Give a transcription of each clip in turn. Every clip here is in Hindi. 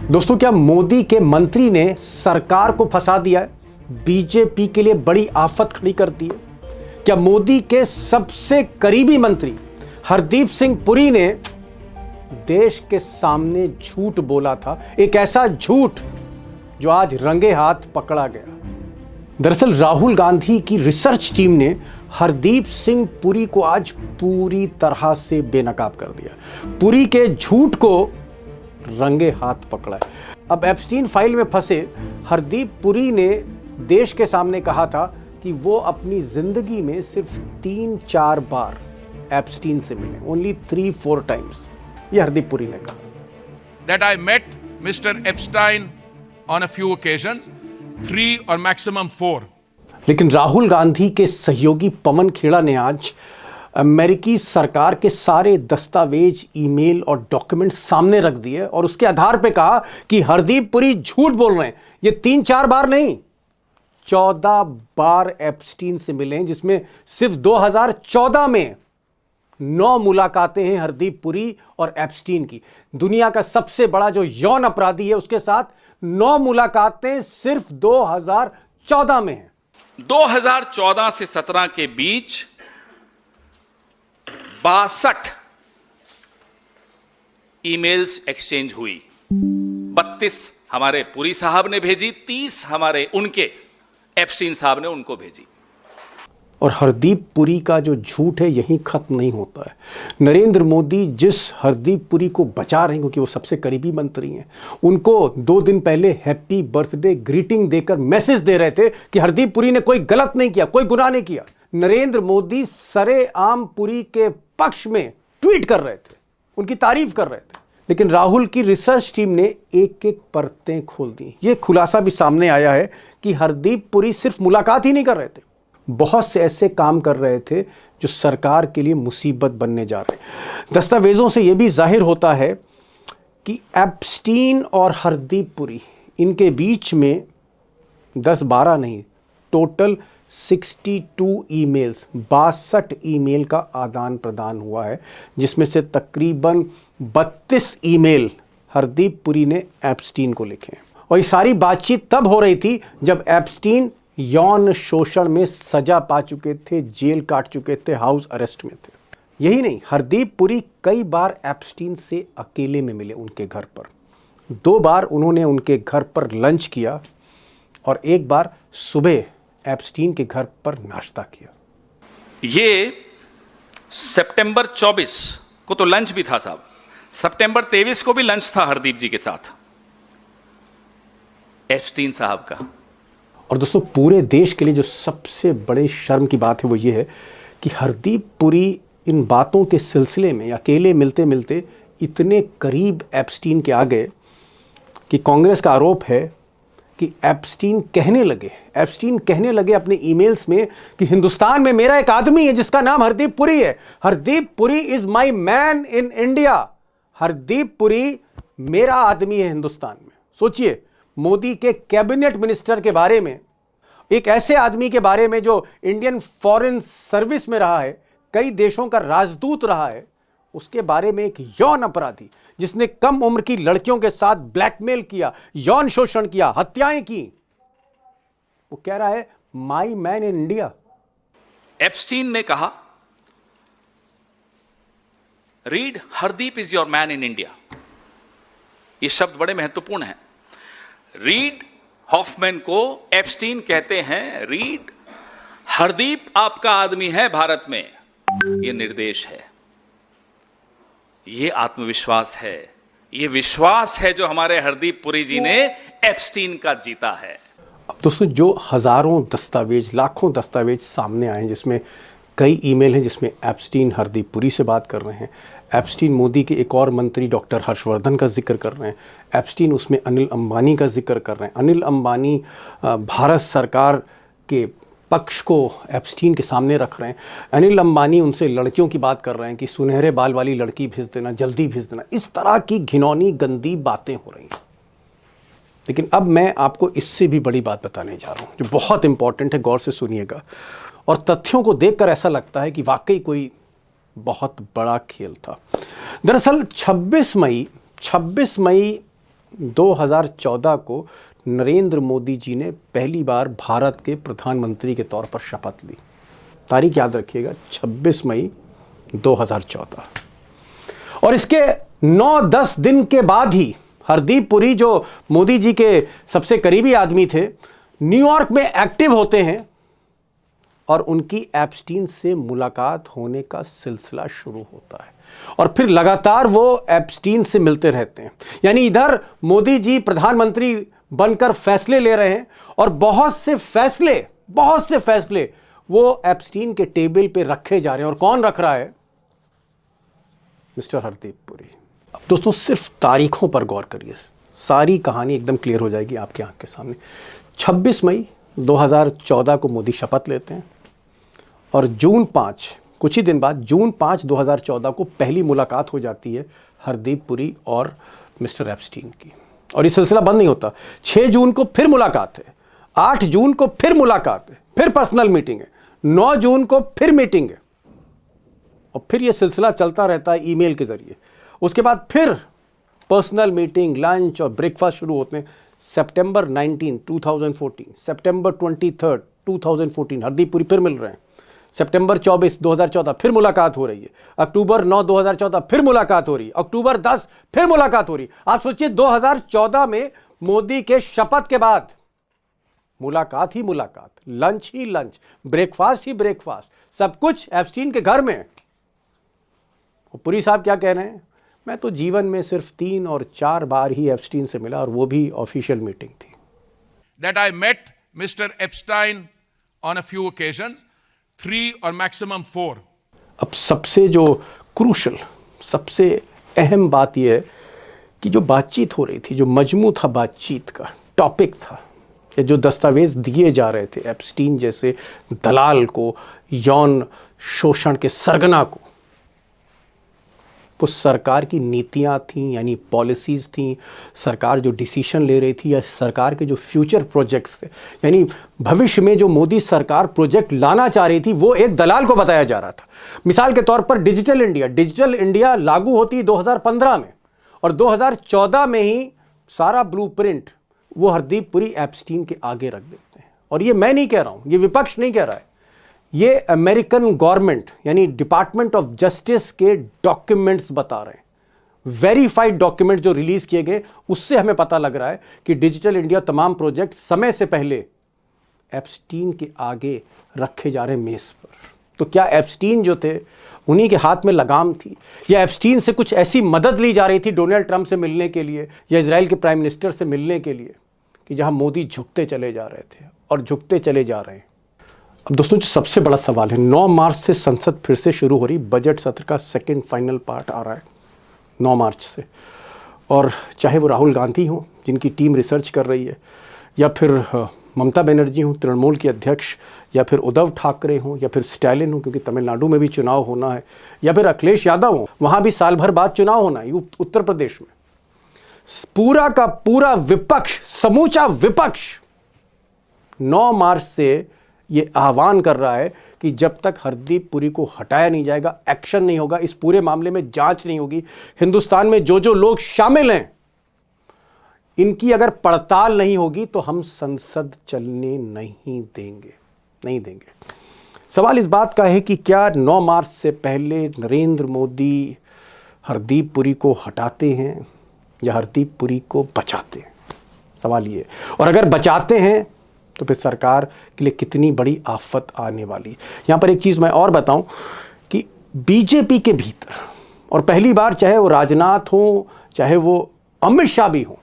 दोस्तों, क्या मोदी के मंत्री ने सरकार को फंसा दिया है? बीजेपी के लिए बड़ी आफत खड़ी कर दी है। क्या मोदी के सबसे करीबी मंत्री हरदीप सिंह पुरी ने देश के सामने झूठ बोला था, एक ऐसा झूठ जो आज रंगे हाथ पकड़ा गया? दरअसल राहुल गांधी की रिसर्च टीम ने हरदीप सिंह पुरी को आज पूरी तरह से बेनकाब कर दिया। पुरी के झूठ को रंगे हाथ पकड़ा है। अब एप्स्टीन फाइल में फंसे हरदीप पुरी ने देश के सामने कहा था कि वो अपनी जिंदगी में सिर्फ 3-4 बार एप्स्टीन से मिले, ओनली 3-4 टाइम्स। ये हरदीप पुरी ने कहा। That I met Mr. Epstein on a few occasions, 3 or maximum 4. लेकिन राहुल गांधी के सहयोगी पवन खेड़ा ने आज अमेरिकी सरकार के सारे दस्तावेज, ईमेल और डॉक्यूमेंट सामने रख दिए और उसके आधार पे कहा कि हरदीप पुरी झूठ बोल रहे हैं। ये 3-4 बार नहीं, 14 बार एप्स्टीन से मिले हैं, जिसमें सिर्फ 2014 में 9 मुलाकातें हैं हरदीप पुरी और एप्स्टीन की। दुनिया का सबसे बड़ा जो यौन अपराधी है उसके साथ 9 मुलाकातें सिर्फ 2014 में हैं। 2014 से 17 के बीच 62 ईमेल्स एक्सचेंज हुई। 32 हमारे पुरी साहब ने भेजी, 30 हमारे उनके एप्स्टीन साहब ने उनको भेजी। और हरदीप पुरी का जो झूठ है यहीं खत्म नहीं होता है। नरेंद्र मोदी जिस हरदीप पुरी को बचा रहे हैं, क्योंकि वो सबसे करीबी मंत्री हैं, उनको 2 दिन पहले हैप्पी बर्थडे ग्रीटिंग देकर मैसेज दे रहे थे कि हरदीप पुरी ने कोई गलत नहीं किया, कोई गुनाह नहीं किया। नरेंद्र मोदी सरेआम पुरी के पक्ष में ट्वीट कर रहे थे, उनकी तारीफ कर रहे थे। लेकिन राहुल की रिसर्च टीम ने एक-एक परतें खोल दी। ये खुलासा भी सामने आया है कि हरदीप पुरी सिर्फ मुलाकात ही नहीं कर रहे थे, बहुत से ऐसे काम कर रहे थे जो सरकार के लिए मुसीबत बनने जा रहे हैं। दस्तावेजों से यह भी जाहिर होता है कि एप्स्टीन और हरदीप पुरी, इनके बीच में 10-12 नहीं, टोटल 62 ईमेल्स, 62 ईमेल का आदान प्रदान हुआ है, जिसमें से तकरीबन 32 ईमेल हरदीप पुरी ने एप्स्टीन को लिखे। और ये सारी बातचीत तब हो रही थी जब एप्स्टीन यौन शोषण में सजा पा चुके थे, जेल काट चुके थे, हाउस अरेस्ट में थे। यही नहीं, हरदीप पुरी कई बार एप्स्टीन से अकेले में मिले उनके घर पर। 2 बार उन्होंने उनके घर पर लंच किया और 1 बार सुबह एप्स्टीन के घर पर नाश्ता किया। ये सितंबर 24 को तो लंच भी था साहब, सितंबर 23 को भी लंच था हरदीप जी के साथ, एप्स्टीन साहब का। और दोस्तों, पूरे देश के लिए जो सबसे बड़े शर्म की बात है वो ये है कि हरदीप पुरी इन बातों के सिलसिले में अकेले मिलते मिलते इतने करीब एप्स्टीन के आ गए कि कांग्रेस का आरोप है कि एप्स्टीन कहने लगे अपने ईमेल्स में कि हिंदुस्तान में मेरा एक आदमी है जिसका नाम हरदीप पुरी है। Hardeep Puri is my man in India. Hardeep Puri मेरा आदमी है हिंदुस्तान में। सोचिए, मोदी के कैबिनेट मिनिस्टर के बारे में, एक ऐसे आदमी के बारे में जो इंडियन फॉरेन सर्विस में रहा है, कई देशों का राजदूत रहा है, उसके बारे में एक यौन अपराधी जिसने कम उम्र की लड़कियों के साथ ब्लैकमेल किया, यौन शोषण किया, हत्याएं की, वो कह रहा है my man in India. Epstein ने कहा, read Hardeep is your man in India. ये शब्द बड़े महत्वपूर्ण हैं। रीड हॉफमैन को एप्स्टीन कहते हैं, रीड हरदीप आपका आदमी है भारत में। यह निर्देश है, यह आत्मविश्वास है, यह विश्वास है जो हमारे हरदीप पुरी जी ने एप्स्टीन का जीता है। अब दोस्तों, जो हजारों दस्तावेज, लाखों दस्तावेज सामने आए हैं, जिसमें कई ईमेल हैं जिसमें एप्स्टीन हरदीप पुरी से बात कर रहे हैं, एप्स्टीन मोदी के एक और मंत्री डॉक्टर हर्षवर्धन का जिक्र कर रहे हैं, एप्स्टीन उसमें अनिल अंबानी का जिक्र कर रहे हैं। अनिल अंबानी भारत सरकार के पक्ष को एप्स्टीन के सामने रख रहे हैं। अनिल अंबानी उनसे लड़कियों की बात कर रहे हैं कि सुनहरे बाल वाली लड़की भेज देना, जल्दी भेज देना। इस तरह की घिनौनी गंदी बातें हो रही हैं। लेकिन अब मैं आपको इससे भी बड़ी बात बताने जा रहा हूँ जो बहुत इंपॉर्टेंट है, गौर से सुनिएगा। और तथ्यों को देखकर ऐसा लगता है कि वाकई कोई बहुत बड़ा खेल था। दरअसल 26 मई 2014 को नरेंद्र मोदी जी ने पहली बार भारत के प्रधानमंत्री के तौर पर शपथ ली। तारीख याद रखिएगा, 26 मई 2014। और इसके 9-10 दिन के बाद ही हरदीप पुरी, जो मोदी जी के सबसे करीबी आदमी थे, न्यूयॉर्क में एक्टिव होते हैं और उनकी एप्स्टीन से मुलाकात होने का सिलसिला शुरू होता है। और फिर लगातार वो एप्स्टीन से मिलते रहते हैं। यानी इधर मोदी जी प्रधानमंत्री बनकर फैसले ले रहे हैं और बहुत से फैसले वो एप्स्टीन के टेबल पे रखे जा रहे हैं। और कौन रख रहा है? मिस्टर हरदीप पुरी। अब दोस्तों सिर्फ तारीखों पर गौर करिए, सारी कहानी एकदम क्लियर हो जाएगी आपकी आंख के सामने। 26 मई 2014 को मोदी शपथ लेते हैं और जून 5, कुछ ही दिन बाद जून 5, 2014 को पहली मुलाकात हो जाती है हरदीप पुरी और मिस्टर एप्स्टीन की। और ये सिलसिला बंद नहीं होता। 6 जून को फिर मुलाकात है, 8 जून को फिर मुलाकात है, फिर पर्सनल मीटिंग है, 9 जून को फिर मीटिंग है, और फिर ये सिलसिला चलता रहता है ईमेल के जरिए। उसके बाद फिर पर्सनल मीटिंग, लंच और ब्रेकफास्ट शुरू होते हैं। सितंबर 19, 2014, सितंबर 23, 2014 हरदीप पुरी फिर मिल रहे हैं। सितंबर 24, 2014 फिर मुलाकात हो रही है। अक्टूबर 9, 2014 फिर मुलाकात हो रही है। अक्टूबर 10 फिर मुलाकात हो रही है। आप सोचिए 2014 में मोदी के शपथ के बाद मुलाकात ही मुलाकात, लंच ही लंच, ब्रेकफास्ट ही ब्रेकफास्ट, सब कुछ एप्स्टीन के घर में। और पुरी साहब क्या कह रहे हैं? मैं तो जीवन में सिर्फ 3 और 4 बार ही एप्स्टीन से मिला और वो भी ऑफिशियल मीटिंग थी। That I met Mr. Epstein on a few occasions, 3 or maximum 4. अब सबसे जो क्रूशल, सबसे अहम बात यह है कि जो बातचीत हो रही थी, जो मजमू था बातचीत का, टॉपिक था, या जो दस्तावेज दिए जा रहे थे एप्स्टीन जैसे दलाल को, यौन शोषण के सरगना को, वो सरकार की नीतियां थीं, यानी पॉलिसीज़ थीं, सरकार जो डिसीजन ले रही थी, या सरकार के जो फ्यूचर प्रोजेक्ट्स थे, यानी भविष्य में जो मोदी सरकार प्रोजेक्ट लाना चाह रही थी, वो एक दलाल को बताया जा रहा था। मिसाल के तौर पर डिजिटल इंडिया लागू होती 2015 में, और 2014 में ही सारा ब्लूप्रिंट वो हरदीप पुरी एप्स्टीन के आगे रख देते हैं। और ये मैं नहीं कह रहा हूं, ये विपक्ष नहीं कह रहा है, ये अमेरिकन गवर्नमेंट यानी डिपार्टमेंट ऑफ जस्टिस के डॉक्यूमेंट्स बता रहे हैं। वेरीफाइड डॉक्यूमेंट जो रिलीज किए गए, उससे हमें पता लग रहा है कि डिजिटल इंडिया तमाम प्रोजेक्ट समय से पहले एप्स्टीन के आगे रखे जा रहे मेज पर। तो क्या एप्स्टीन जो थे उन्हीं के हाथ में लगाम थी, या एप्स्टीन से कुछ ऐसी मदद ली जा रही थी डोनाल्ड ट्रंप से मिलने के लिए या इजराइल के प्राइम मिनिस्टर से मिलने के लिए, कि जहां मोदी झुकते चले जा रहे थे और झुकते चले जा रहे हैं। अब दोस्तों जो सबसे बड़ा सवाल है, 9 मार्च से संसद फिर से शुरू हो रही, बजट सत्र का सेकंड फाइनल पार्ट आ रहा है 9 मार्च से। और चाहे वो राहुल गांधी हो जिनकी टीम रिसर्च कर रही है, या फिर ममता बनर्जी हो तृणमूल के अध्यक्ष, या फिर उद्धव ठाकरे हो, या फिर स्टैलिन हो क्योंकि तमिलनाडु में भी चुनाव होना है, या फिर अखिलेश यादव हो, वहाँ भी साल भर बाद चुनाव होना है उत्तर प्रदेश में। पूरा का पूरा विपक्ष, समूचा विपक्ष 9 मार्च से ये आह्वान कर रहा है कि जब तक हरदीप पुरी को हटाया नहीं जाएगा, एक्शन नहीं होगा, इस पूरे मामले में जांच नहीं होगी, हिंदुस्तान में जो जो लोग शामिल हैं इनकी अगर पड़ताल नहीं होगी, तो हम संसद चलने नहीं देंगे। सवाल इस बात का है कि क्या 9 मार्च से पहले नरेंद्र मोदी हरदीप पुरी को हटाते हैं या हरदीप पुरी को बचाते हैं? सवाल ये। और अगर बचाते हैं तो फिर सरकार के लिए कितनी बड़ी आफत आने वाली। यहां पर एक चीज मैं और बताऊं कि बीजेपी के भीतर, और पहली बार चाहे वो राजनाथ हो, चाहे वो अमित शाह भी हो,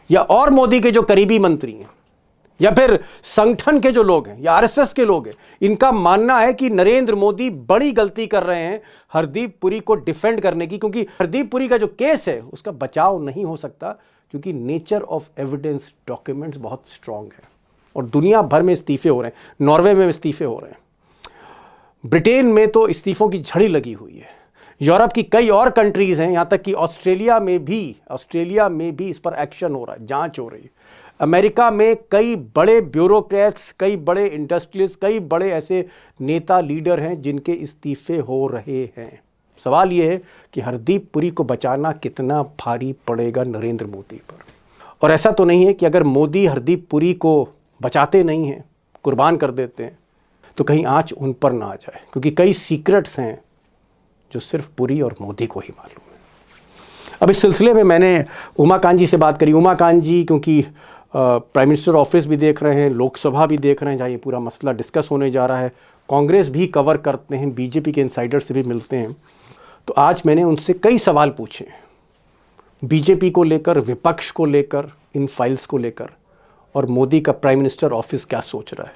या और मोदी के जो करीबी मंत्री हैं, या फिर संगठन के जो लोग हैं, या आरएसएस के लोग हैं, इनका मानना है कि नरेंद्र मोदी बड़ी गलती कर रहे हैं हरदीप पुरी को डिफेंड करने की, क्योंकि हरदीप पुरी का जो केस है उसका बचाव नहीं हो सकता, क्योंकि नेचर ऑफ एविडेंस डॉक्यूमेंट्स बहुत स्ट्रांग है। और दुनिया भर में इस्तीफे हो रहे हैं, नॉर्वे में इस्तीफे हो रहे हैं, ब्रिटेन में तो इस्तीफों की झड़ी लगी हुई है, यूरोप की कई और कंट्रीज हैं, यहां तक कि ऑस्ट्रेलिया में भी इस पर एक्शन हो रहा है, जांच हो रही है। अमेरिका में कई बड़े ब्यूरोक्रेट्स, कई बड़े इंडस्ट्रियलिस्ट, कई बड़े ऐसे नेता लीडर हैं जिनके इस्तीफे हो रहे हैं। सवाल ये है कि हरदीप पुरी को बचाना कितना भारी पड़ेगा नरेंद्र मोदी पर। और ऐसा तो नहीं है कि अगर मोदी हरदीप पुरी को बचाते नहीं हैं, कुर्बान कर देते हैं, तो कहीं आंच उन पर ना आ जाए, क्योंकि कई सीक्रेट्स हैं जो सिर्फ पुरी और मोदी को ही मालूम है। अब इस सिलसिले में मैंने उमाकांत जी से बात करी। उमाकांत जी क्योंकि प्राइम मिनिस्टर ऑफिस भी देख रहे हैं, लोकसभा भी देख रहे हैं जहाँ ये पूरा मसला डिस्कस होने जा रहा है, कांग्रेस भी कवर करते हैं, बीजेपी के इनसाइडर से भी मिलते हैं, तो आज मैंने उनसे कई सवाल पूछे बीजेपी को लेकर, विपक्ष को लेकर, इन फाइल्स को लेकर, और मोदी का प्राइम मिनिस्टर ऑफिस क्या सोच रहा है।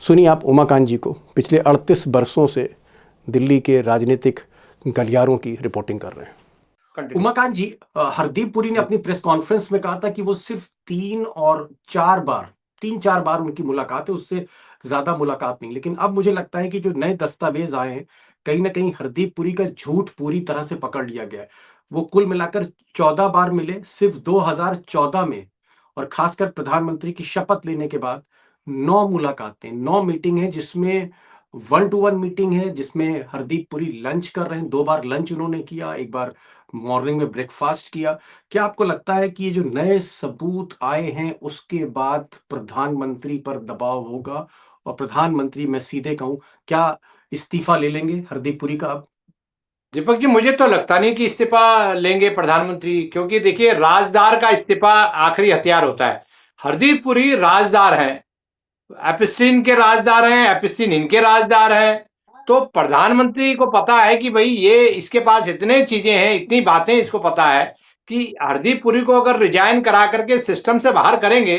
सुनिए आप उमाकांत जी को, पिछले 38 बरसों से दिल्ली के राजनीतिक गलियारों की रिपोर्टिंग कर रहे हैं। उमाकांत जी, हरदीप पुरी ने अपनी प्रेस कॉन्फ्रेंस में कहा था कि वो सिर्फ 3-4 बार उनकी मुलाकात है, उससे ज्यादा मुलाकात नहीं। लेकिन अब मुझे लगता है कि जो नए दस्तावेज आए हैं, कहीं ना कहीं हरदीप पुरी का झूठ पूरी तरह से पकड़ लिया गया है। वो कुल मिलाकर 14 बार मिले सिर्फ 2014 में, और खासकर प्रधानमंत्री की शपथ लेने के बाद 9 मुलाकातें, 9 मीटिंग है, जिसमें 1-to-1 मीटिंग है, जिसमें हरदीप पुरी लंच कर रहे हैं, 2 बार लंच उन्होंने किया, एक बार मॉर्निंग में ब्रेकफास्ट किया। क्या आपको लगता है कि ये जो नए सबूत आए हैं उसके बाद प्रधानमंत्री पर दबाव होगा, और प्रधानमंत्री, मैं सीधे कहूं, क्या इस्तीफा ले लेंगे हरदीप पुरी का अब? दीपक जी, मुझे तो लगता नहीं कि इस्तीफा लेंगे प्रधानमंत्री, क्योंकि देखिए राजदार का इस्तीफा आखिरी हथियार होता है। हरदीप पुरी राजदार हैं, एपिस्टीन के राजदार हैं, एपिस्टीन इनके राजदार हैं। तो प्रधानमंत्री को पता है कि भाई ये इसके पास इतने चीजें हैं, इतनी बातें इसको पता है कि हरदीप पुरी को अगर रिजाइन करा करके सिस्टम से बाहर करेंगे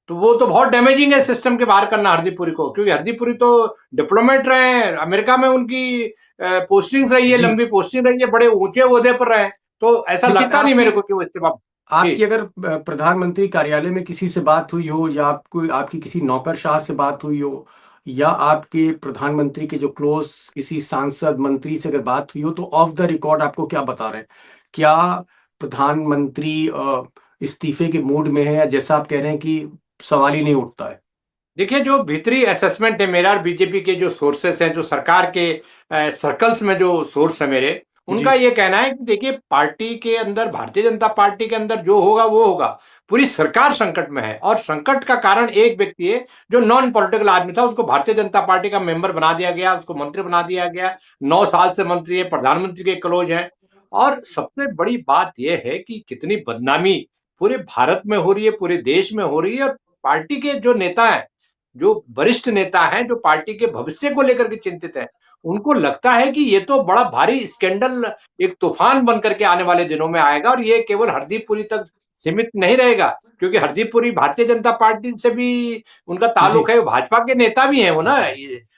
तो वो तो बहुत डैमेजिंग है सिस्टम के बाहर करना हरदीप पुरी को, क्योंकि हरदीप पुरी तो डिप्लोमेट रहे हैं, अमेरिका में उनकी पोस्टिंग्स रही है, लंबी पोस्टिंग रही है, बड़े ऊंचे ओहदे पर रहे, तो ऐसा लगता नहीं मेरे को कि वो इस्तीफा। आपकी अगर प्रधानमंत्री कार्यालय में किसी से बात हुई हो, या आपको आपकी किसी नौकरशाह से बात हुई हो, या आपके प्रधानमंत्री के जो क्लोज किसी सांसद मंत्री से अगर बात हुई हो, तो ऑफ द रिकॉर्ड आपको क्या बता रहे हैं? क्या प्रधानमंत्री इस्तीफे के मूड में है, या जैसा आप कह रहे हैं कि सवाल ही नहीं उठता है? देखिए, जो भीतरी असेसमेंट है मेरा और बीजेपी के जो सोर्सेस हैं, जो सरकार के सर्कल्स में जो सोर्स है मेरे, उनका ये कहना है कि देखिए पार्टी के अंदर, भारतीय जनता पार्टी के अंदर जो होगा वो होगा। पूरी सरकार संकट में है, और संकट का कारण एक व्यक्ति है जो नॉन पॉलिटिकल आदमी था, उसको भारतीय जनता पार्टी का मेंबर बना दिया गया, उसको मंत्री बना दिया गया, 9 साल से मंत्री है, प्रधानमंत्री के क्लोज हैं। और सबसे बड़ी बात यह है कि कितनी बदनामी पूरे भारत में हो रही है, पूरे देश में हो रही है, और पार्टी के जो नेता हैं, जो वरिष्ठ नेता हैं, जो पार्टी के भविष्य को लेकर के चिंतित हैं, उनको लगता है कि ये तो बड़ा भारी स्कैंडल, एक तूफान बन करके आने वाले दिनों में आएगा, और ये केवल हरदीप पुरी तक सीमित नहीं रहेगा, क्योंकि हरदीप पुरी भारतीय जनता पार्टी से भी उनका ताल्लुक है, वो भाजपा के नेता भी हैं वो ना।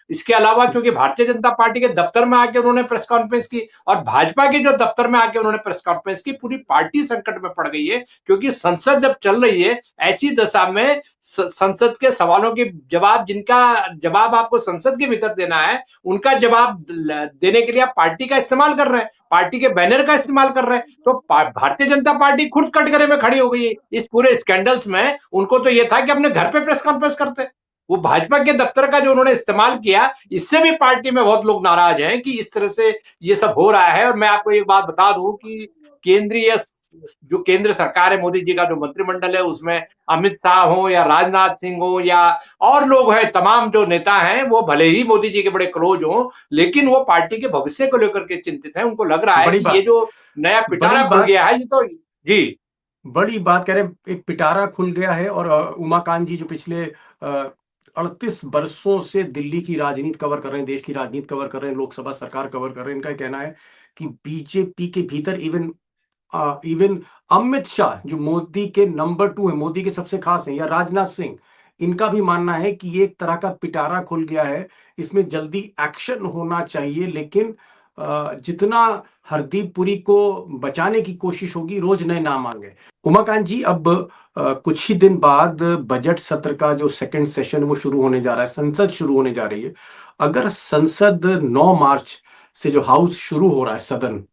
इसके अलावा क्योंकि भारतीय जनता पार्टी के दफ्तर में आके उन्होंने प्रेस कॉन्फ्रेंस की, और भाजपा के जो दफ्तर में आके उन्होंने प्रेस कॉन्फ्रेंस की, पूरी पार्टी संकट में पड़ गई है, क्योंकि संसद जब चल रही है, ऐसी दशा में संसद के सवालों के जवाब, जिनका जवाब आपको संसद के भीतर देना है, उनका जवाब देने के लिए आप पार्टी का इस्तेमाल कर रहे हैं, पार्टी के बैनर का इस्तेमाल कर रहे हैं। तो भारतीय जनता पार्टी खुद कटघरे में खड़ी हो गई है इस पूरे स्कैंडल्स में। उनको तो ये था कि अपने घर पे प्रेस कॉन्फ्रेंस करते, वो भाजपा के दफ्तर का जो उन्होंने इस्तेमाल किया, इससे भी पार्टी में बहुत लोग नाराज हैं कि इस तरह से ये सब हो रहा है। और मैं आपको एक बात बता दूं कि जो केंद्र सरकार है, मोदी जी का जो मंत्रिमंडल है, उसमें अमित शाह हो या राजनाथ सिंह हो या और लोग हैं, तमाम जो नेता हैं, वो भले ही मोदी जी के बड़े क्लोज हो, लेकिन वो पार्टी के भविष्य को लेकर के चिंतित हैं। उनको लग रहा है कि ये जो नया पिटारा खुल गया है, ये तो जी बड़ी बात कह रहे हैं, एक पिटारा खुल गया है। और उमाकांत जी जो पिछले 38 बरसों से दिल्ली की राजनीति कवर कर रहे हैं, देश की राजनीति कवर कर रहे हैं, लोकसभा सरकार कवर कर रहे हैं, इनका कहना है कि बीजेपी के भीतर इवन अमित शाह जो मोदी के नंबर 2 है, मोदी के सबसे खास हैं, या राजनाथ सिंह, इनका भी मानना है कि ये एक तरह का पिटारा खुल गया है, इसमें जल्दी एक्शन होना चाहिए। लेकिन जितना हरदीप पुरी को बचाने की कोशिश होगी, रोज नए नाम आएंगे। उमाकांत जी, अब कुछ ही दिन बाद बजट सत्र का जो सेकंड सेशन वो शुरू होने जा रहा है, संसद शुरू होने जा रही है। अगर संसद 9 मार्च से जो हाउस शुरू हो रहा है, सदन,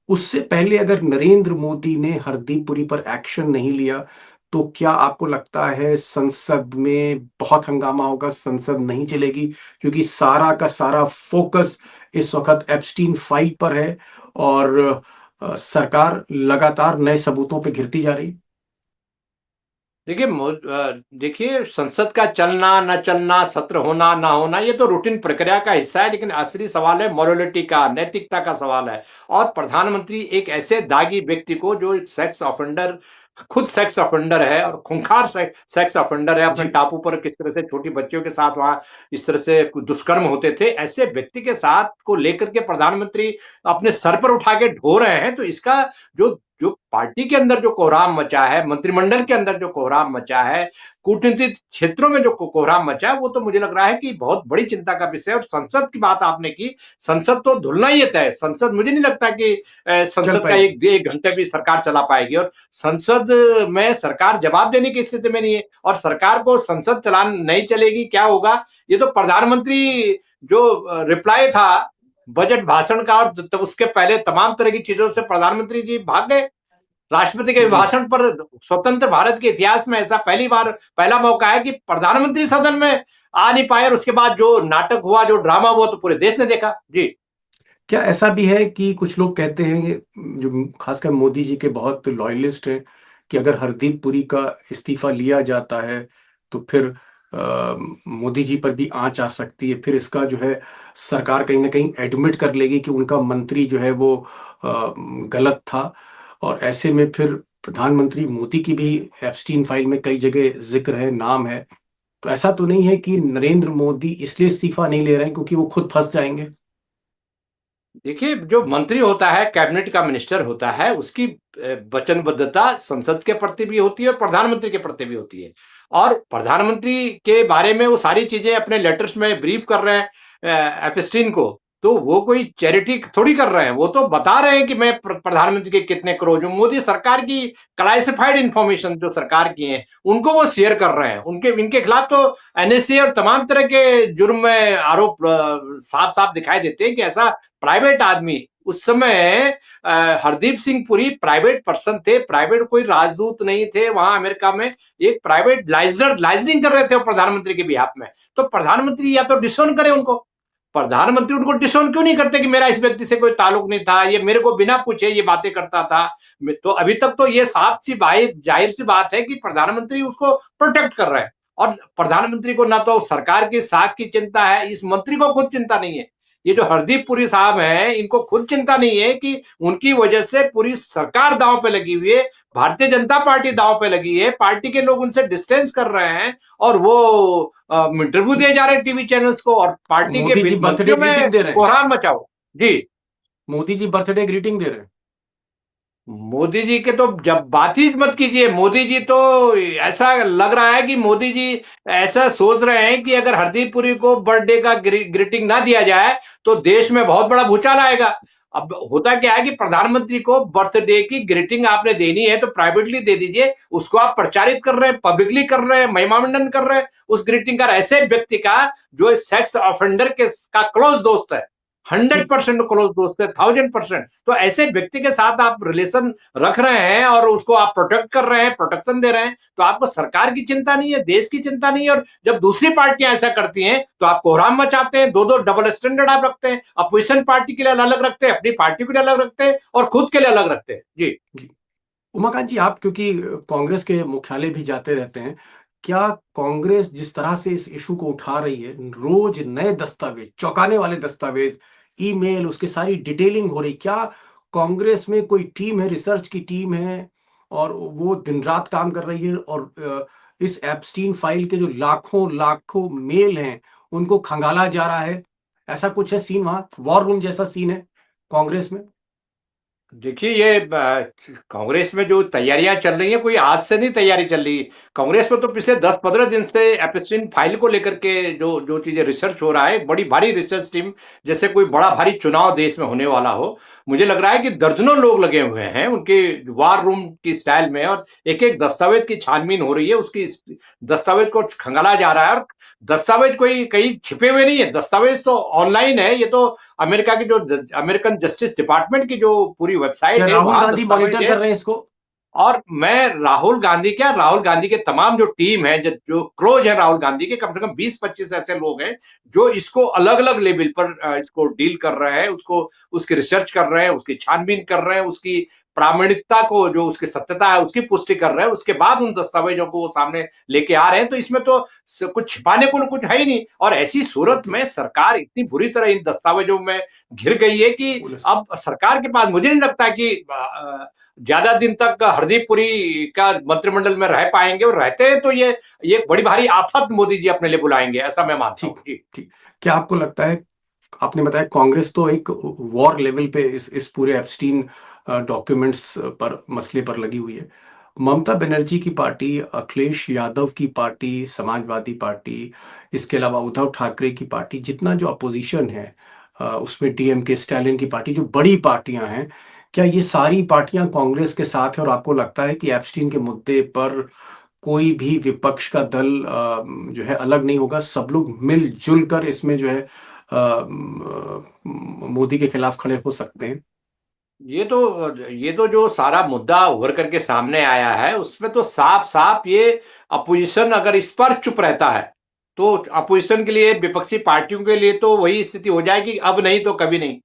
उससे पहले अगर नरेंद्र मोदी ने हरदीप पुरी पर एक्शन नहीं लिया, तो क्या आपको लगता है संसद में बहुत हंगामा होगा, संसद नहीं चलेगी? क्योंकि सारा का सारा फोकस इस वक़्त एप्स्टीन फाइल पर है और सरकार लगातार नए सबूतों पे घिरती जा रही है। देखिए देखिए संसद का चलना न चलना, सत्र होना ना होना, ये तो रूटीन प्रक्रिया का हिस्सा है, लेकिन असली सवाल है मोरालिटी का, नैतिकता का सवाल है। और प्रधानमंत्री एक ऐसे दागी व्यक्ति को जो सेक्स ऑफेंडर, खुद सेक्स ऑफेंडर है और खूंखार सेक्स ऑफेंडर है, अपने जी। टापू पर किस तरह से छोटी बच्चियों के साथ वहां इस तरह से दुष्कर्म होते थे, ऐसे व्यक्ति के साथ को लेकर के प्रधानमंत्री अपने सर पर उठा के ढो रहे हैं। तो इसका जो जो पार्टी के अंदर जो कोहराम मचा है, मंत्रिमंडल के अंदर जो कोहराम मचा है, कूटनीतिक क्षेत्रों में जो कोहराम मचा है, वो तो मुझे लग रहा है कि बहुत बड़ी चिंता का विषय है। और संसद की बात आपने की, संसद तो धुलना ही तय है। संसद मुझे नहीं लगता कि चल संसद का पाएगी। एक घंटे भी सरकार चला पाएगी। और संसद में सरकार जवाब देने की स्थिति में नहीं है, और सरकार को संसद चलान नहीं चलेगी, क्या होगा? ये तो प्रधानमंत्री जो रिप्लाई था बजट भाषण का, और तब उसके पहले तमाम तरह की चीजों से प्रधानमंत्री जी भाग गए। राष्ट्रपति के जी। भाषण पर स्वतंत्र भारत के इतिहास में ऐसा पहला मौका है कि प्रधानमंत्री सदन में आ नहीं पाए, और उसके बाद जो नाटक हुआ, जो ड्रामा हुआ, तो पूरे देश ने देखा। जी। क्या ऐसा भी है कि कुछ लोग कहते हैं, जो खासकर मोदी जी के बहुत लॉयलिस्ट हैं, कि अगर हरदीप पुरी का इस्तीफा लिया जाता है तो फिर मोदी जी पर भी आंच आ सकती है, फिर इसका जो है सरकार कहीं ना कहीं एडमिट कर लेगी कि उनका मंत्री जो है वो गलत था, और ऐसे में फिर प्रधानमंत्री मोदी की भी एप्स्टीन फाइल में कई जगह जिक्र है, नाम है। तो ऐसा तो नहीं है कि नरेंद्र मोदी इसलिए इस्तीफा नहीं ले रहे हैं क्योंकि वो खुद फंस जाएंगे? देखिए, जो मंत्री होता है, कैबिनेट का मिनिस्टर होता है, उसकी वचनबद्धता संसद के प्रति भी होती है और प्रधानमंत्री के प्रति भी होती है। और प्रधानमंत्री के बारे में वो सारी चीजें अपने लेटर्स में ब्रीफ कर रहे हैं एपस्टीन को, तो वो कोई चैरिटी थोड़ी कर रहे हैं, वो तो बता रहे हैं कि मैं प्रधानमंत्री के कितने क्लोज हूं। मोदी सरकार की क्लासिफाइड इंफॉर्मेशन जो सरकार की है, उनको वो शेयर कर रहे हैं। उनके इनके खिलाफ तो एनएसए और तमाम तरह के जुर्म में आरोप साफ साफ दिखाई देते हैं कि ऐसा प्राइवेट आदमी, उस समय हरदीप सिंह पुरी प्राइवेट पर्सन थे, प्राइवेट कोई राजदूत नहीं थे वहां अमेरिका में, एक प्राइवेट लाइजनिंग कर रहे थे प्रधानमंत्री के बिहाफ में। तो प्रधानमंत्री या तो डिसोन करे उनको, प्रधानमंत्री उनको डिसोन क्यों नहीं करते कि मेरा इस व्यक्ति से कोई ताल्लुक नहीं था, ये मेरे को बिना पूछे ये बातें करता था। तो अभी तक तो ये साफ सी जाहिर सी बात है कि प्रधानमंत्री उसको प्रोटेक्ट कर रहे हैं। और प्रधानमंत्री को ना तो सरकार की साख की चिंता है, इस मंत्री को खुद चिंता नहीं है। ये जो हरदीप पुरी साहब हैं, इनको खुद चिंता नहीं है कि उनकी वजह से पूरी सरकार दांव पे लगी हुई है, भारतीय जनता पार्टी दांव पे लगी है, पार्टी के लोग उनसे डिस्टेंस कर रहे हैं, और वो इंटरव्यू दिए जा रहे हैं टीवी चैनल्स को, और पार्टी के मोदी जी बर्थडे मंत्रियों में ग्रीटिंग दे रहे हैं। कोहराम मचाओ। जी। मोदी जी बर्थडे ग्रीटिंग दे रहे हैं। मोदी जी के तो जब बात ही मत कीजिए। मोदी जी तो ऐसा लग रहा है कि मोदी जी ऐसा सोच रहे हैं कि अगर हरदीप पुरी को बर्थडे का ग्रीटिंग ना दिया जाए तो देश में बहुत बड़ा भूचाल आएगा। अब होता क्या है कि प्रधानमंत्री को बर्थडे की ग्रीटिंग आपने देनी है तो प्राइवेटली दे दीजिए, उसको आप प्रचारित कर रहे हैं, पब्लिकली कर रहे हैं, महिमामंडन कर रहे हैं उस ग्रीटिंग का, ऐसे व्यक्ति का जो सेक्स ऑफेंडर के का क्लोज दोस्त है, जी। 100% क्लोज दोस्त है, 1000%। तो ऐसे व्यक्ति के साथ आप रिलेशन रख रहे हैं और उसको आप प्रोटेक्ट कर रहे हैं, प्रोटेक्शन दे रहे हैं, तो आपको सरकार की चिंता नहीं है, देश की चिंता नहीं है। और जब दूसरी पार्टियां ऐसा करती हैं तो आप कोहराम मचाते हैं, दो दो डबल स्टैंडर्ड आप रखते हैं, अपोजिशन पार्टी के लिए अलग रखते हैं, अपनी पार्टी के लिए अलग रखते हैं, और खुद के लिए अलग रखते हैं। जी। जी। उमाकांत जी, आप क्योंकि कांग्रेस के मुख्यालय भी जाते रहते हैं, क्या कांग्रेस जिस तरह से इस इशू को उठा रही है, रोज नए दस्तावेज, चौंकाने वाले दस्तावेज, ईमेल, उसकी सारी डिटेलिंग हो रही, क्या कांग्रेस में कोई टीम है, रिसर्च की टीम है और वो दिन रात काम कर रही है और इस एप्स्टीन फाइल के जो लाखों लाखों मेल हैं उनको खंगाला जा रहा है? ऐसा कुछ है सीन, वहां वॉर रूम जैसा सीन है कांग्रेस में? देखिए, ये कांग्रेस में जो तैयारियां चल रही हैं, कोई आज से नहीं तैयारी चल रही। कांग्रेस में तो पिछले 10-15 दिन से एपस्टीन फाइल को लेकर के जो जो चीजें रिसर्च हो रहा है, बड़ी भारी रिसर्च टीम, जैसे कोई बड़ा भारी चुनाव देश में होने वाला हो। मुझे लग रहा है कि दर्जनों लोग लगे हुए हैं उनके वार रूम की स्टाइल में, और एक एक दस्तावेज की छानबीन हो रही है, उसकी दस्तावेज को खंगाला जा रहा है। और दस्तावेज कोई कहीं छिपे हुए नहीं है, दस्तावेज तो ऑनलाइन है। ये तो अमेरिका की जो अमेरिकन जस्टिस डिपार्टमेंट की जो पूरी क्या वेबसाइट है, राहुल वहां गांधी दस्तावेज मॉनिटर है। कर रहे हैं इसको? और मैं राहुल गांधी के तमाम जो टीम है, जो क्लोज है राहुल गांधी के, कम से कम 20-25 ऐसे लोग हैं जो इसको अलग-अलग लेवल पर इसको डील कर रहे हैं, उसकी रिसर्च कर रहे हैं, उसकी छानबीन कर रहे हैं, उसकी प्रामाणिकता को, जो उसकी सत्यता है उसकी पुष्टि कर रहे हैं, उसके बाद उन दस्तावेजों को वो सामने लेके आ रहे हैं। तो इसमें तो कुछ छिपाने को कुछ है ही नहीं। और ऐसी सूरत में सरकार इतनी बुरी तरह इन दस्तावेजों में घिर गई है कि अब सरकार के पास, मुझे नहीं लगता कि ज्यादा दिन तक हरदीप पुरी का मंत्रिमंडल में रह पाएंगे, और रहते हैं तो ये बड़ी भारी आफत मोदी जी अपने लिए बुलाएंगे, ऐसा मैं मानता हूँ। ठीक ठीक। क्या आपको लगता है, आपने बताया कांग्रेस तो एक वॉर लेवल पे इस पूरे एप्स्टीन डॉक्यूमेंट्स पर मसले पर लगी हुई है, ममता बनर्जी की पार्टी, अखिलेश यादव की पार्टी, समाजवादी पार्टी, इसके अलावा उद्धव ठाकरे की पार्टी, जितना जो अपोजिशन है उसमें डीएमके, स्टालिन की पार्टी, जो बड़ी पार्टियां हैं, क्या ये सारी पार्टियां कांग्रेस के साथ है? और आपको लगता है कि एप्स्टीन के मुद्दे पर कोई भी विपक्ष का दल जो है अलग नहीं होगा, सब लोग मिलजुल कर इसमें जो है मोदी के खिलाफ खड़े हो सकते हैं? ये तो जो सारा मुद्दा उभर करके सामने आया है, उसमें तो साफ साफ ये अपोजिशन अगर इस पर चुप रहता है तो अपोजिशन के लिए, विपक्षी पार्टियों के लिए तो वही स्थिति हो जाएगी, अब नहीं तो कभी नहीं।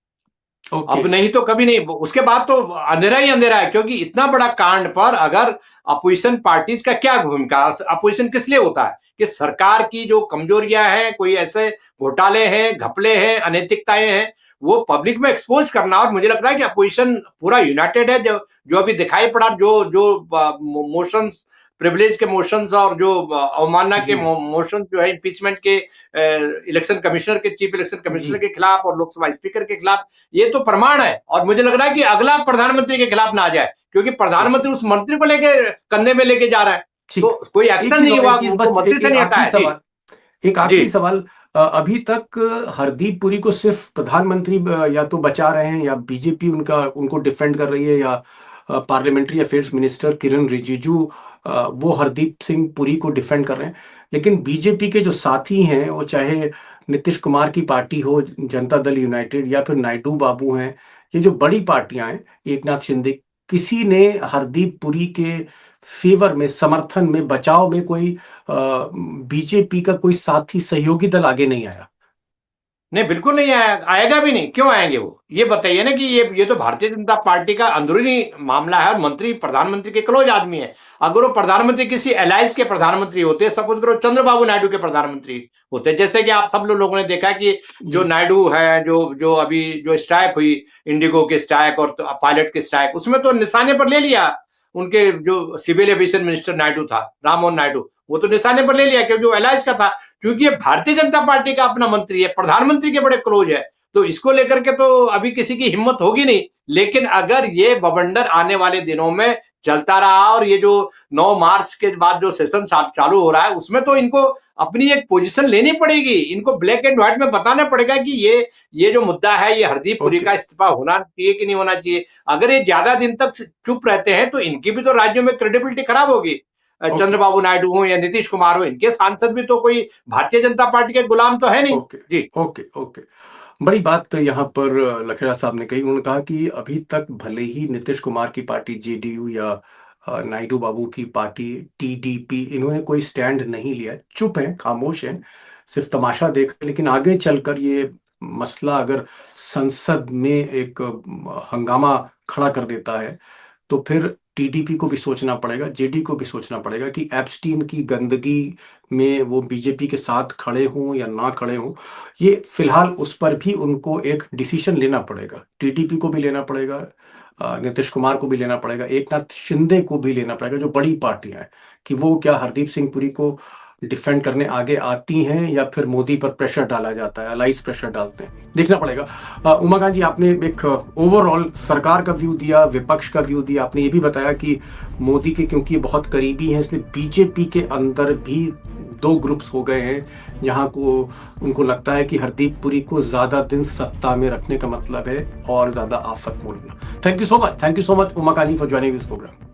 अब नहीं तो कभी नहीं, उसके बाद तो अंधेरा ही अंधेरा है। क्योंकि इतना बड़ा कांड पर अगर अपोजिशन पार्टीज का क्या भूमिका, अपोजिशन किस लिए होता है कि सरकार की जो कमजोरियां हैं, कोई ऐसे घोटाले हैं, घपले हैं, अनैतिकताएं हैं, वो पब्लिक में एक्सपोज करना। और मुझे लग रहा है कि अपोजिशन पूरा यूनाइटेड है। जो अभी दिखाई पड़ा, जो मोशंस, प्रिविलेज के मोशंस और जो अवमानना के मोशन जो है इम्पीचमेंट के, इलेक्शन कमिश्नर के, चीफ इलेक्शन कमिश्नर के खिलाफ और लोकसभा स्पीकर के खिलाफ, ये तो प्रमाण है। और मुझे लग रहा है कि अगला प्रधानमंत्री के खिलाफ ना आ जाए, क्योंकि प्रधानमंत्री उस मंत्री को लेके कंधे में लेके जा रहा है, तो कोई एक्शन नहीं हुआ, मंत्री से नहीं हटा है। एक आखिरी सवाल, अभी तक हरदीप पुरी को सिर्फ प्रधानमंत्री या तो बचा रहे हैं, या बीजेपी उनको डिफेंड कर रही है, या पार्लियामेंट्री अफेयर्स मिनिस्टर किरण रिजिजू वो हरदीप सिंह पुरी को डिफेंड कर रहे हैं। लेकिन बीजेपी के जो साथी हैं, वो चाहे नीतीश कुमार की पार्टी हो, जनता दल यूनाइटेड, या फिर नायडू बाबू हैं, ये जो बड़ी पार्टियां हैं, एकनाथ शिंदे, किसी ने हरदीप पुरी के फेवर में, समर्थन में, बचाव में कोई बीजेपी का कोई साथी सहयोगी दल आगे नहीं आया? नहीं, बिल्कुल नहीं आएगा भी नहीं। क्यों आएंगे वो? ये बताइए ना कि ये तो भारतीय जनता पार्टी का अंदरूनी मामला है। और मंत्री प्रधानमंत्री के क्लोज आदमी है। अगर वो प्रधानमंत्री किसी एलायंस के प्रधानमंत्री होते, सपोज करो चंद्रबाबू नायडू के प्रधानमंत्री होते, जैसे कि आप सब लोगों ने देखा कि जो नायडू है, जो अभी जो स्ट्राइक हुई, इंडिगो के स्ट्राइक और पायलट के स्ट्राइक, उसमें तो निशाने पर ले लिया उनके जो सिविल एविएशन मिनिस्टर नायडू था, राममोहन नायडू, वो तो निशाने पर ले लिया क्योंकि वो एलायंस का था। क्योंकि ये भारतीय जनता पार्टी का अपना मंत्री है, प्रधानमंत्री के बड़े क्लोज है, तो इसको लेकर के तो अभी किसी की हिम्मत होगी नहीं। लेकिन अगर ये बवंडर आने वाले दिनों में चलता रहा, और ये जो 9 मार्च के बाद जो सेशन चालू हो रहा है, उसमें तो इनको अपनी एक पोजीशन लेनी पड़ेगी। इनको ब्लैक एंड व्हाइट में बताना पड़ेगा कि ये जो मुद्दा है, ये हरदीप पुरी का इस्तीफा होना चाहिए कि नहीं होना चाहिए। अगर ये ज्यादा दिन तक चुप रहते हैं तो इनकी भी तो राज्यों में क्रेडिबिलिटी खराब होगी। चंद्रबाबू नायडू हो या नीतीश कुमार हो, इनके सांसद भी तो कोई भारतीय जनता पार्टी के गुलाम तो है नहीं। जी, ओके। बड़ी बात तो यहाँ पर लखेड़ा साहब ने कही। उन्होंने कहा कि अभी तक भले ही नीतीश कुमार की पार्टी जेडीयू या नायडू बाबू की पार्टी टीडीपी, इन्होंने कोई स्टैंड नहीं लिया, चुप हैं, खामोश हैं, सिर्फ तमाशा देख। लेकिन आगे चलकर ये मसला अगर संसद में एक हंगामा खड़ा कर देता है, तो फिर टीडीपी को भी सोचना पड़ेगा, जेडी को भी सोचना पड़ेगा कि एप्स्टीन की गंदगी में वो बीजेपी के साथ खड़े हों या ना खड़े हों। ये फिलहाल उस पर भी उनको एक डिसीजन लेना पड़ेगा। टीडीपी को भी लेना पड़ेगा, नीतीश कुमार को भी लेना पड़ेगा, एकनाथ शिंदे को भी लेना पड़ेगा, जो बड़ी पार्टियां हैं, कि वो क्या हरदीप सिंह पुरी को डिफेंड करने आगे आती हैं, या फिर मोदी पर प्रेशर डाला जाता है, अलाइज प्रेशर डालते हैं, देखना पड़ेगा। उमाकांत जी, आपने एक ओवरऑल सरकार का व्यू दिया, विपक्ष का व्यू दिया। आपने ये भी बताया कि मोदी के क्योंकि बहुत करीबी हैं, इसलिए बीजेपी के अंदर भी 2 ग्रुप्स हो गए हैं, जहां को उनको लगता है कि हरदीप पुरी को ज्यादा दिन सत्ता में रखने का मतलब है और ज्यादा आफत मोलना। Thank you so much Umakant ji for joining this programme.